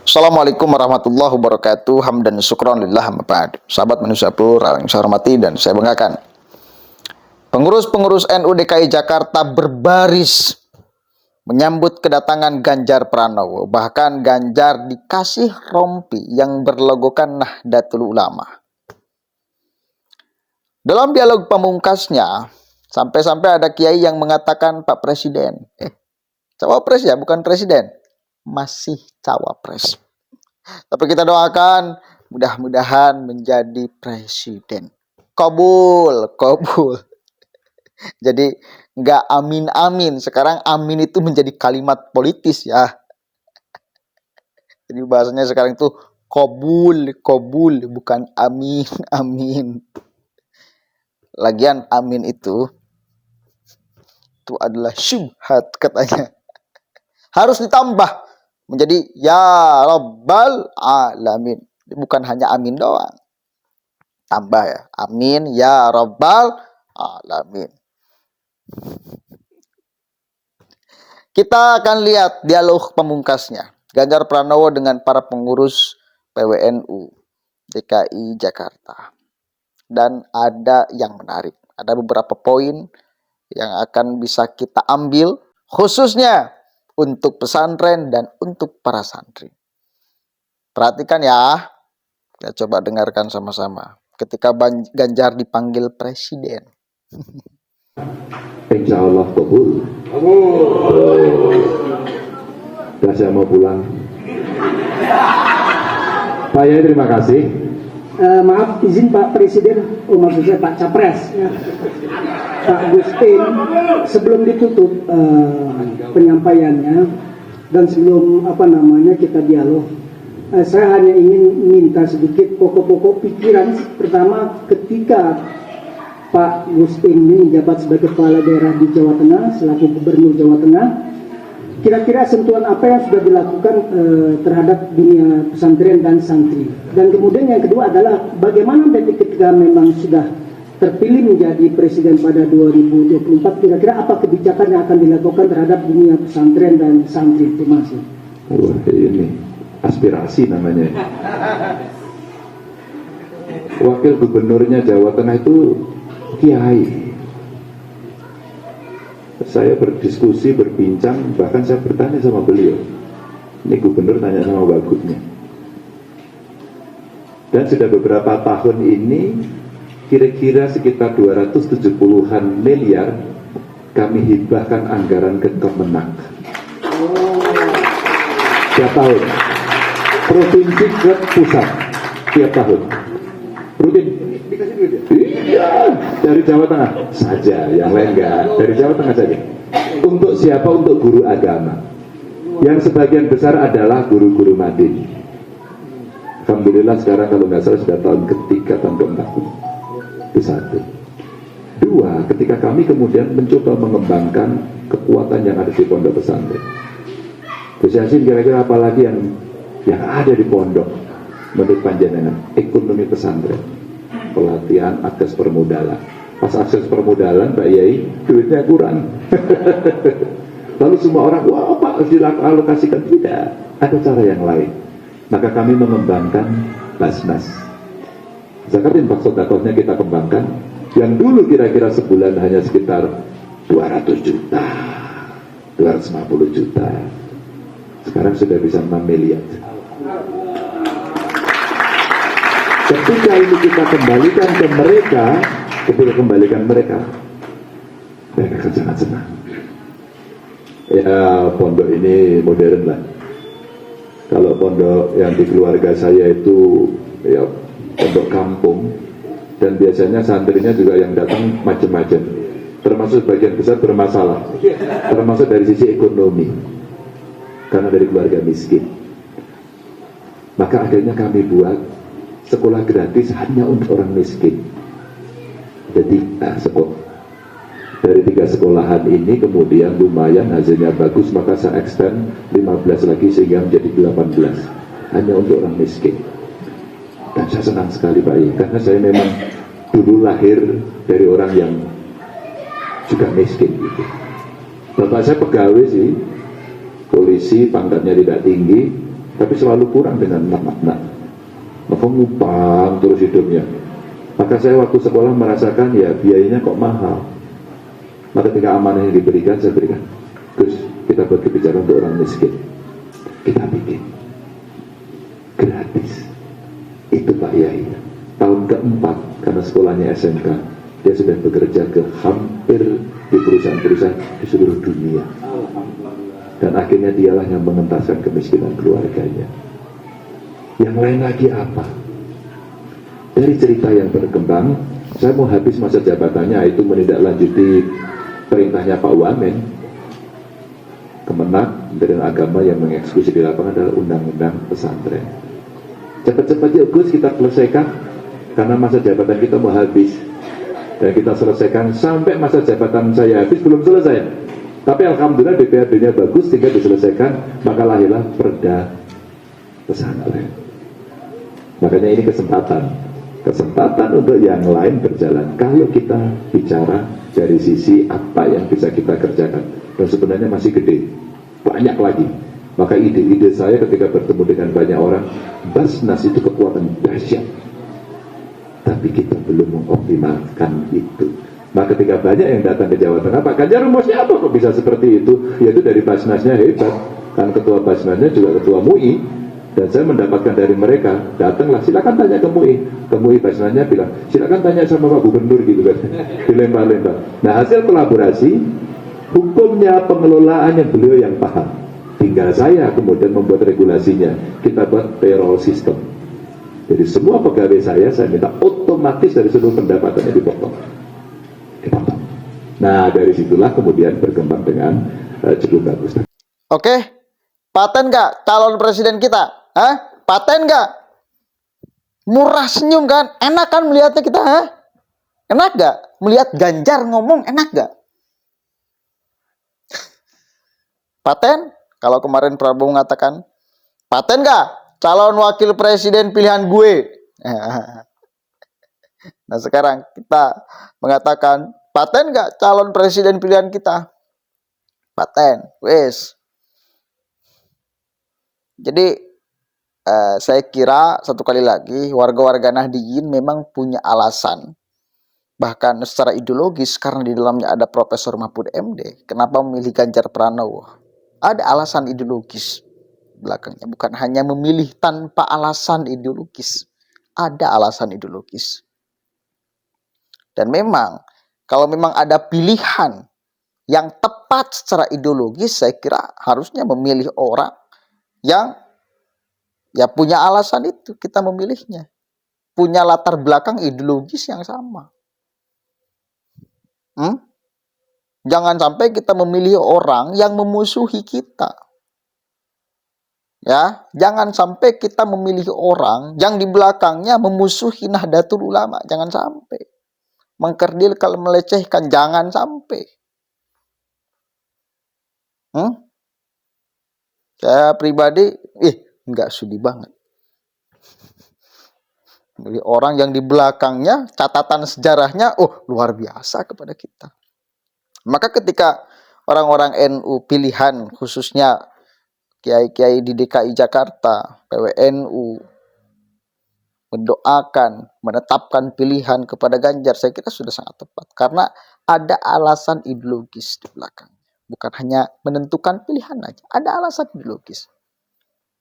Assalamualaikum warahmatullahi wabarakatuh. Hamdan syukron lillah amma ba'd. Sahabat manusia plural yang saya hormati dan saya banggakan. Pengurus-pengurus NU DKI Jakarta berbaris menyambut kedatangan Ganjar Pranowo. Bahkan Ganjar dikasih rompi yang berlogokan Nahdlatul Ulama. Dalam dialog pamungkasnya, sampai-sampai ada kiai yang mengatakan, Pak Presiden, cawapres ya, bukan presiden, masih cawapres. Tapi kita doakan mudah-mudahan menjadi presiden. Kabul. Jadi nggak amin-amin. Sekarang amin itu menjadi kalimat politis ya. Jadi bahasanya sekarang itu kabul, bukan amin. Lagian amin itu adalah syubhat katanya. Harus ditambah menjadi ya Rabbal Alamin. Bukan hanya amin doang. Tambah ya. Amin ya Rabbal Alamin. Kita akan lihat dialog pamungkasnya Ganjar Pranowo dengan para pengurus PWNU DKI Jakarta. Dan ada yang menarik. Ada beberapa poin yang akan bisa kita ambil khususnya untuk pesantren dan untuk para santri. Perhatikan ya. Kita coba dengarkan sama-sama. Ketika Ganjar dipanggil presiden. Insya Allah kabul. Saya mau pulang. Pak Yai, terima kasih. Maaf, izin Pak Presiden, maksud saya Pak Capres, ya. Pak Gustin, sebelum ditutup penyampaiannya dan sebelum kita dialog, saya hanya ingin minta sedikit pokok-pokok pikiran. Pertama, ketika Pak Gustin ini menjabat sebagai kepala daerah di Jawa Tengah, selaku Gubernur Jawa Tengah, kira-kira sentuhan apa yang sudah dilakukan terhadap dunia pesantren dan santri? Dan kemudian yang kedua adalah bagaimana ketika memang sudah terpilih menjadi presiden pada 2024, kira-kira apa kebijakan yang akan dilakukan terhadap dunia pesantren dan santri? Terima kasih. Wah, ini aspirasi namanya. Wakil gubernurnya Jawa Tengah itu kiai. Saya berdiskusi, berbincang, bahkan saya bertanya sama beliau. Ini gubernur tanya sama wagubnya. Dan sudah beberapa tahun ini, kira-kira sekitar 270-an miliar kami hibahkan anggaran ke Kemenak. Tiap tahun. Provinsi ke pusat. Tiap tahun. Rutin. Iya, dari Jawa Tengah saja, yang lain enggak. Dari Jawa Tengah saja. Untuk siapa? Untuk guru agama. Yang sebagian besar adalah guru-guru madin. Alhamdulillah sekarang kalau nggak salah sudah tahun ketiga, tahun keempat. Itu satu. Dua, ketika kami kemudian mencoba mengembangkan kekuatan yang ada di pondok pesantren. Gus Yasin, kira-kira apalagi yang ada di pondok menurut panjenengan? Ekonomi pesantren, pelatihan, akses permodalan. Pas akses permodalan, Pak Yai, duitnya kurang. Lalu semua orang, wah Pak, harus dialokasikan. Tidak, ada cara yang lain. Maka kami mengembangkan Basnas. Zakat infak sedekahnya kita kembangkan. Yang dulu kira-kira sebulan hanya sekitar 200 juta, 250 juta. Sekarang sudah bisa 6 miliar. Ketika ini kita kembalikan ke mereka, mereka akan sangat senang. Ya, pondok ini modern lah. Kalau pondok yang di keluarga saya itu ya pondok kampung, dan biasanya santrinya juga yang datang macam-macam, termasuk bagian besar bermasalah, termasuk dari sisi ekonomi, karena dari keluarga miskin. Maka akhirnya kami buat sekolah gratis hanya untuk orang miskin. Jadi dari 3 sekolahan ini kemudian lumayan hasilnya bagus, maka saya extend 15 lagi sehingga menjadi 18 hanya untuk orang miskin. Dan saya senang sekali Pak I, karena saya memang dulu lahir dari orang yang juga miskin gitu. Bapak saya pegawai sih, polisi, pangkatnya tidak tinggi, tapi selalu kurang dengan makna. Maka ngupang terus hidupnya. Maka saya waktu sekolah merasakan ya biayanya kok mahal. Maka ketika amanah yang diberikan, saya berikan. Terus kita buat kebijakan untuk orang miskin. Kita bikin gratis. Itu Pak Yai. Tahun keempat, karena sekolahnya SMK, dia sudah bekerja ke hampir di perusahaan-perusahaan di seluruh dunia. Dan akhirnya dialah yang mengentaskan kemiskinan keluarganya. Yang lain lagi apa? Dari cerita yang berkembang, saya mau habis masa jabatannya, itu menindaklanjuti perintahnya Pak Wamen. Kemenak Kementerian Agama yang mengeksekusi di lapangan adalah undang-undang pesantren. Cepat-cepat yuk Gus kita selesaikan, karena masa jabatan kita mau habis. Dan kita selesaikan sampai masa jabatan saya habis belum selesai. Tapi alhamdulillah DPRD-nya bagus, tinggal diselesaikan, maka lahirlah perda pesantren. Makanya ini kesempatan untuk yang lain berjalan. Kalau kita bicara dari sisi apa yang bisa kita kerjakan, dan sebenarnya masih gede, banyak lagi. Maka ide-ide saya ketika bertemu dengan banyak orang, Basnas itu kekuatan dahsyat, tapi kita belum mengoptimalkan itu. Maka ketika banyak yang datang ke Jawa Tengah, Pak Ganjar rumusnya apa kok bisa seperti itu? Yaitu dari Basnasnya hebat, kan ketua Basnasnya juga ketua MUI. Dan saya mendapatkan dari mereka, datanglah silakan tanya ke MUI Basnasnya bilang, silakan tanya sama Pak Gubernur gitu kan, dilempar-lempar. Nah hasil kolaborasi, hukumnya pengelolaan yang beliau yang paham. Tinggal saya kemudian membuat regulasinya, kita buat payroll system. Jadi semua pegawai saya minta otomatis dari seluruh pendapatannya dipotong. Nah dari situlah kemudian berkembang dengan cukup bagus. Oke, paten gak calon presiden kita? Hah? Paten gak? Murah senyum kan? Enak kan melihatnya kita? Hah? Enak gak? Melihat Ganjar ngomong enak gak? Paten? Kalau kemarin Prabowo mengatakan, paten gak calon wakil presiden pilihan gue? Nah sekarang kita mengatakan, paten gak calon presiden pilihan kita? Paten, wes. Jadi saya kira satu kali lagi warga-warga Nahdliyin memang punya alasan, bahkan secara ideologis, karena di dalamnya ada Profesor Mahfud MD. Kenapa memilih Ganjar Pranowo? Ada alasan ideologis belakangnya, bukan hanya memilih tanpa alasan ideologis. Ada alasan ideologis. Dan memang kalau memang ada pilihan yang tepat secara ideologis, saya kira harusnya memilih orang yang ya punya alasan itu kita memilihnya. Punya latar belakang ideologis yang sama. Jangan sampai kita memilih orang yang memusuhi kita. Ya, jangan sampai kita memilih orang yang di belakangnya memusuhi Nahdlatul Ulama. Jangan sampai. Mengkerdilkan, melecehkan, jangan sampai. Saya pribadi, nggak sudi banget. Jadi orang yang di belakangnya, catatan sejarahnya, luar biasa kepada kita. Maka ketika orang-orang NU pilihan, khususnya kiai-kiai di DKI Jakarta, PWNU, mendoakan, menetapkan pilihan kepada Ganjar, saya kira sudah sangat tepat. Karena ada alasan ideologis di belakang. Bukan hanya menentukan pilihan aja, ada alasan ideologis.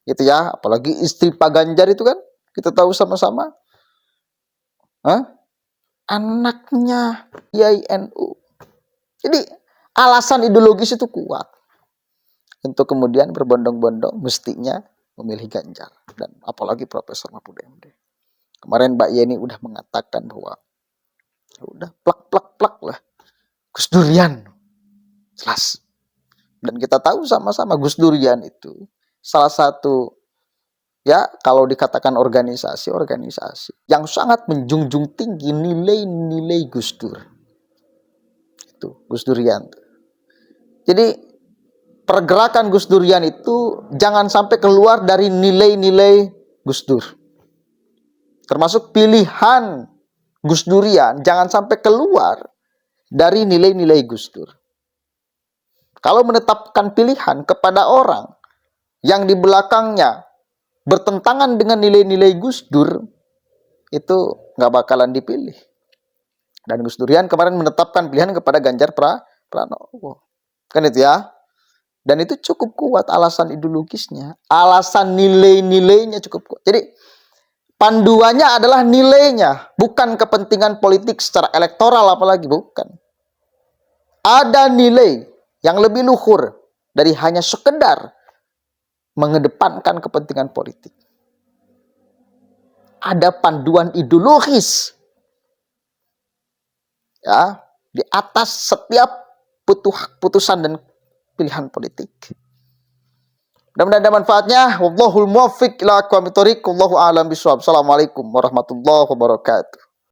Gitu ya, apalagi istri Pak Ganjar itu kan, kita tahu sama-sama. Anaknya Kiai NU. Jadi alasan ideologis itu kuat. Untuk kemudian berbondong-bondong mestinya memilih Ganjar. Dan apalagi Profesor Mahfud MD. Kemarin Mbak Yeni udah mengatakan bahwa udah plak lah. Gus Durian. Jelas. Dan kita tahu sama-sama Gus Durian itu salah satu, ya kalau dikatakan organisasi yang sangat menjunjung tinggi nilai-nilai Gus Dur. Itu Gus Durian. Jadi pergerakan Gus Durian itu jangan sampai keluar dari nilai-nilai Gus Dur. Termasuk pilihan Gus Durian jangan sampai keluar dari nilai-nilai Gus Dur. Kalau menetapkan pilihan kepada orang yang di belakangnya bertentangan dengan nilai-nilai Gus Dur, itu nggak bakalan dipilih. Dan Gus Durian kemarin menetapkan pilihan kepada Ganjar Pranowo. Kan itu ya. Dan itu cukup kuat alasan ideologisnya. Alasan nilai-nilainya cukup kuat. Jadi panduannya adalah nilainya. Bukan kepentingan politik secara elektoral apalagi. Bukan. Ada nilai yang lebih luhur dari hanya sekedar mengedepankan kepentingan politik. Ada panduan ideologis. Ya, di atas setiap putusan dan pilihan politik. Mudah-mudahan ada manfaatnya. Wallahul muwaffiq ila aqwamit thoriq. Wallahu a'lam bishawab. Assalamualaikum warahmatullahi wabarakatuh.